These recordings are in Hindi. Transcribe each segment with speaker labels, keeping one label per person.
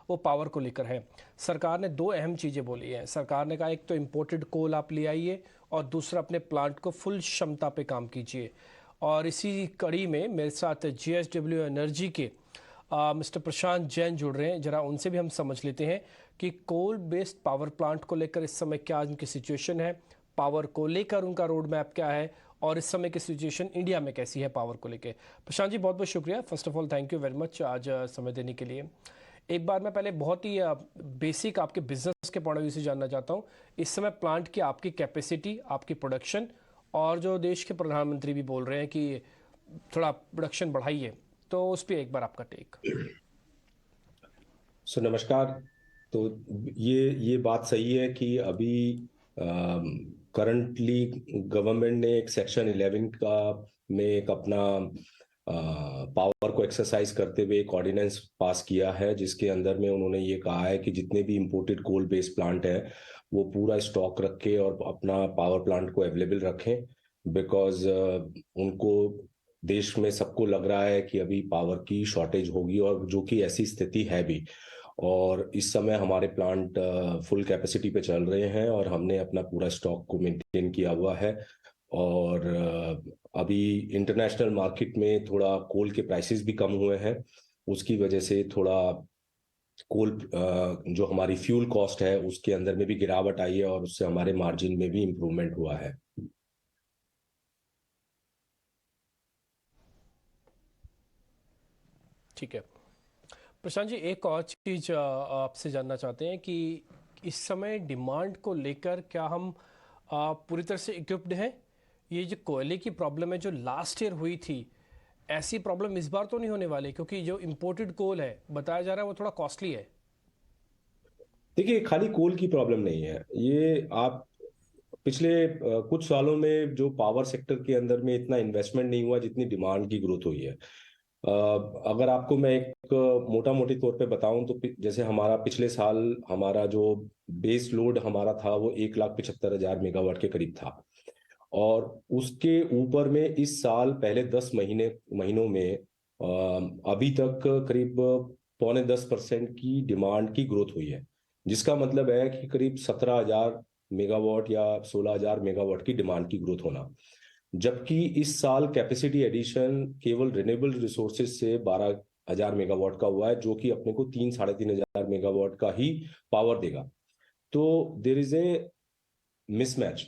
Speaker 1: वो पावर को लेकर है। सरकार ने दो अहम चीज़ें बोली हैं। सरकार ने कहा एक तो इम्पोर्टेड कोल आप ले आइए और दूसरा अपने प्लांट को फुल क्षमता पे काम कीजिए। और इसी कड़ी में मेरे साथ JSW एनर्जी के मिस्टर प्रशांत जैन जुड़ रहे हैं। जरा उनसे भी हम समझ लेते हैं कि कोल बेस्ड पावर प्लांट को लेकर इस समय क्या उनकी सिचुएशन है, पावर को लेकर उनका रोड मैप क्या है और इस समय की सिचुएशन इंडिया में कैसी है पावर को लेकर। प्रशांत जी बहुत बहुत शुक्रिया, first of all thank you very much आज समय देने के लिए। एक बार मैं पहले बहुत ही बेसिक आपके बिजनेस के पॉइंट ऑफ व्यू से जानना चाहता हूँ, इस समय प्लांट की आपकी कैपेसिटी, आपकी प्रोडक्शन, और जो देश के प्रधानमंत्री भी बोल रहे हैं कि थोड़ा प्रोडक्शन बढ़ाइए, तो उस पर एक बार आपका टेक।
Speaker 2: नमस्कार। तो ये बात सही है कि अभी करंटली गवर्नमेंट ने एक सेक्शन 11 का में एक अपना पावर को एक्सरसाइज करते हुए एक ऑर्डिनेंस पास किया है, जिसके अंदर में उन्होंने ये कहा है कि जितने भी इंपोर्टेड कोल बेस्ड प्लांट है वो पूरा स्टॉक रखें और अपना पावर प्लांट को अवेलेबल रखें। बिकॉज उनको देश में सबको लग रहा है कि अभी पावर की शॉर्टेज होगी, और जो कि ऐसी स्थिति है भी। और इस समय हमारे प्लांट फुल कैपेसिटी पे चल रहे हैं और हमने अपना पूरा स्टॉक को मेंटेन किया हुआ है। और अभी इंटरनेशनल मार्केट में थोड़ा कोल के प्राइसेस भी कम हुए हैं, उसकी वजह से थोड़ा कोल जो हमारी फ्यूल कॉस्ट है उसके अंदर में भी गिरावट आई है, और उससे हमारे मार्जिन में भी इम्प्रूवमेंट हुआ है।
Speaker 1: ठीक है प्रशांत जी, एक और चीज़ आपसे जानना चाहते हैं कि इस समय डिमांड को लेकर क्या हम पूरी तरह से इक्विप्ड हैं? ये जो कोयले की प्रॉब्लम है जो लास्ट ईयर हुई थी, ऐसी प्रॉब्लम इस बार तो नहीं होने वाली? क्योंकि जो इम्पोर्टेड कोल है बताया जा रहा है वो थोड़ा कॉस्टली है।
Speaker 2: देखिए, खाली कोल की प्रॉब्लम नहीं है ये। आप पिछले कुछ सालों में जो पावर सेक्टर के अंदर में इतना इन्वेस्टमेंट नहीं हुआ जितनी डिमांड की ग्रोथ हुई है। अगर आपको मैं एक मोटा मोटी तौर पे बताऊं तो जैसे हमारा पिछले साल हमारा जो बेस लोड हमारा था वो 1,75,000 मेगावाट के करीब था। और उसके ऊपर में इस साल पहले 10 महीनों में अभी तक करीब 9.5% की डिमांड की ग्रोथ हुई है, जिसका मतलब है कि करीब 17,000 मेगावाट या 16,000 मेगावाट की डिमांड की ग्रोथ होना। जबकि इस साल कैपेसिटी एडिशन केवल रिन्यूएबल रिसोर्सेज से 12,000 मेगावाट का हुआ है, जो कि अपने को 3-3,500 मेगावाट का ही पावर देगा। तो देर इज ए मिसमैच,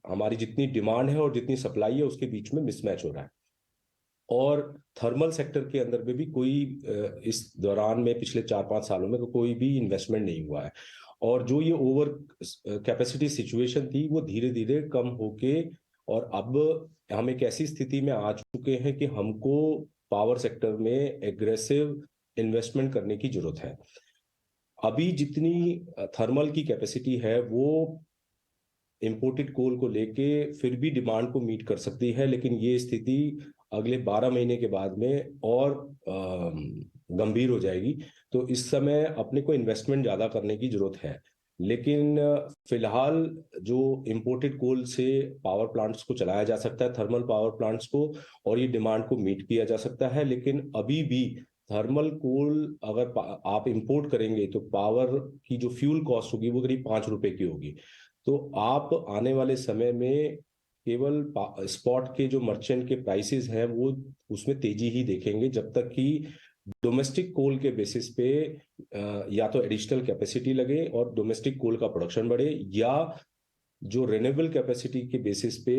Speaker 2: हमारी जितनी डिमांड है और जितनी सप्लाई है उसके बीच में मिसमैच हो रहा है। और थर्मल सेक्टर के अंदर में भी कोई इस दौरान में पिछले 4-5 सालों में कोई भी इन्वेस्टमेंट नहीं हुआ है। और जो ये ओवर कैपेसिटी सिचुएशन थी वो धीरे धीरे कम होके, और अब हम एक ऐसी स्थिति में आ चुके हैं कि हमको पावर सेक्टर में एग्रेसिव इन्वेस्टमेंट करने की जरूरत है। अभी जितनी थर्मल की कैपेसिटी है वो इंपोर्टेड कोल को लेके फिर भी डिमांड को मीट कर सकती है, लेकिन ये स्थिति अगले 12 महीने के बाद में और गंभीर हो जाएगी। तो इस समय अपने को इन्वेस्टमेंट ज्यादा करने की जरूरत है। लेकिन फिलहाल जो इंपोर्टेड कोल से पावर प्लांट्स को चलाया जा सकता है, थर्मल पावर प्लांट्स को, और ये डिमांड को मीट किया जा सकता है। लेकिन अभी भी थर्मल कोल अगर आप इंपोर्ट करेंगे तो पावर की जो फ्यूल कॉस्ट होगी वो करीब 5 रुपए की होगी। तो आप आने वाले समय में केवल स्पॉट के जो मर्चेंट के प्राइसेस हैं वो उसमें तेजी ही देखेंगे, जब तक कि डोमेस्टिक कोल के बेसिस पे या तो एडिशनल कैपेसिटी लगे और डोमेस्टिक कोल का प्रोडक्शन बढ़े, या जो रिन्यूएबल कैपेसिटी के बेसिस पे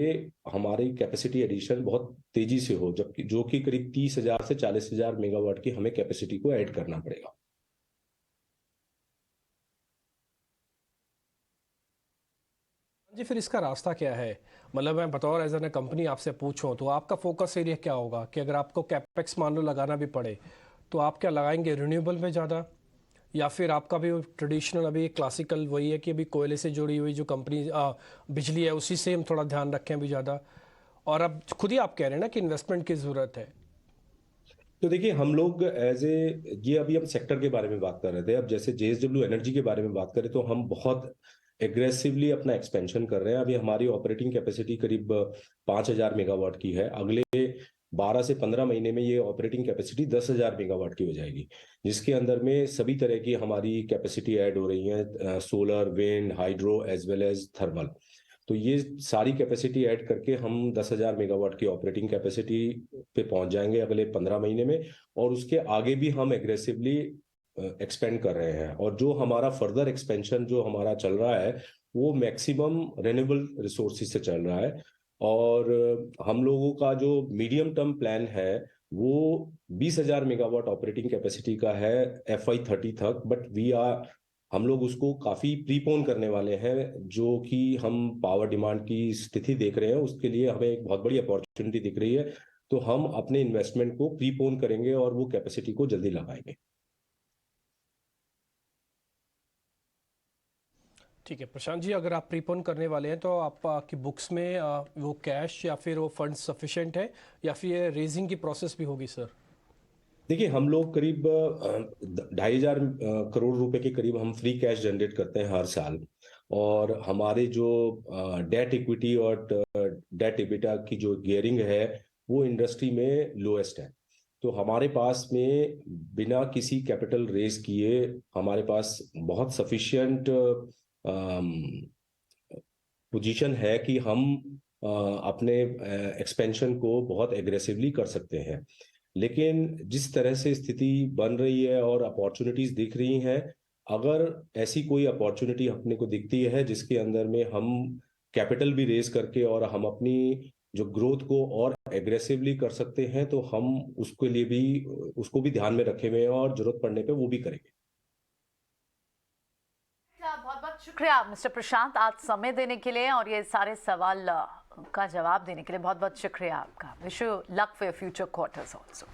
Speaker 2: हमारी कैपेसिटी एडिशन बहुत तेजी से हो, जबकि जो कि करीब 30,000 से 40,000 मेगावाट की हमें कैपेसिटी को ऐड करना पड़ेगा।
Speaker 1: जी फिर इसका रास्ता क्या है? मतलब मैं बतौर एज एन कंपनी आपसे पूछूं तो आपका फोकस एरिया क्या होगा कि अगर आपको कैपेक्स मान लो लगाना भी पड़े तो आप क्या लगाएंगे, रिन्यूएबल में ज़्यादा, या फिर आपका भी ट्रेडिशनल अभी क्लासिकल वही है कि अभी कोयले से जुड़ी हुई जो कंपनी बिजली है उसी से हम थोड़ा ध्यान रखें अभी ज़्यादा? और अब खुद ही आप कह रहे हैं ना कि इन्वेस्टमेंट की ज़रूरत है।
Speaker 2: तो देखिए, हम लोग एज ए ये अभी हम सेक्टर के बारे में बात कर रहे थे। अब जैसे JSW एनर्जी के बारे में बात करें तो हम बहुत एग्रेसिवली अपना एक्सपेंशन कर रहे हैं। अभी हमारी ऑपरेटिंग कैपेसिटी करीब 5,000 मेगावाट की है। अगले 12 से 15 महीने में ये ऑपरेटिंग कैपेसिटी 10,000 मेगावाट की हो जाएगी, जिसके अंदर में सभी तरह की हमारी कैपेसिटी ऐड हो रही है, solar, wind, hydro as well as thermal. तो ये सारी कैपेसिटी ऐड करके हम 10,000 मेगावाट की ऑपरेटिंग कैपेसिटी पे पहुंच जाएंगे अगले 15 महीने में, और उसके आगे भी हम एग्रेसिवली एक्सपेंड कर रहे हैं। और जो हमारा फर्दर एक्सपेंशन जो हमारा चल रहा है वो मैक्सिमम रेन्यूएबल रिसोर्सेज से चल रहा है। और हम लोगों का जो मीडियम टर्म प्लान है वो 20,000 मेगावाट ऑपरेटिंग कैपेसिटी का है FY30 तक, बट हम लोग उसको काफी प्रीपोन करने वाले हैं। जो कि हम पावर डिमांड की स्थिति देख रहे हैं, उसके लिए हमें एक बहुत बड़ी अपॉर्चुनिटी दिख रही है, तो हम अपने इन्वेस्टमेंट को प्रीपोन करेंगे और वो कैपेसिटी को जल्दी लगाएंगे।
Speaker 1: ठीक है प्रशांत जी, अगर आप प्रीपोन करने वाले हैं तो आपकी बुक्स में वो कैश या फिर वो फंड सफिशिएंट है, या फिर रेजिंग की प्रोसेस भी होगी सर?
Speaker 2: देखिए, हम लोग करीब 2,500 करोड़ रुपए के करीब हम फ्री कैश जनरेट करते हैं हर साल। और हमारे जो डेट इक्विटी और डेट एबिटा की जो गियरिंग है वो इंडस्ट्री में लोएस्ट है। तो हमारे पास में बिना किसी कैपिटल रेज किए हमारे पास बहुत सफिशिएंट पोजीशन है कि हम अपने एक्सपेंशन को बहुत एग्रेसिवली कर सकते हैं। लेकिन जिस तरह से स्थिति बन रही है और अपॉर्चुनिटीज दिख रही हैं, अगर ऐसी कोई अपॉर्चुनिटी अपने को दिखती है जिसके अंदर में हम कैपिटल भी रेज करके और हम अपनी जो ग्रोथ को और एग्रेसिवली कर सकते हैं, तो हम उसके लिए भी उसको भी ध्यान में रखे हुए हैं और जरूरत पड़ने पे वो भी करेंगे।
Speaker 3: बहुत बहुत शुक्रिया मिस्टर प्रशांत, आज समय देने के लिए और ये सारे सवाल का जवाब देने के लिए बहुत बहुत शुक्रिया आपका। Wish you luck for your future quarters also.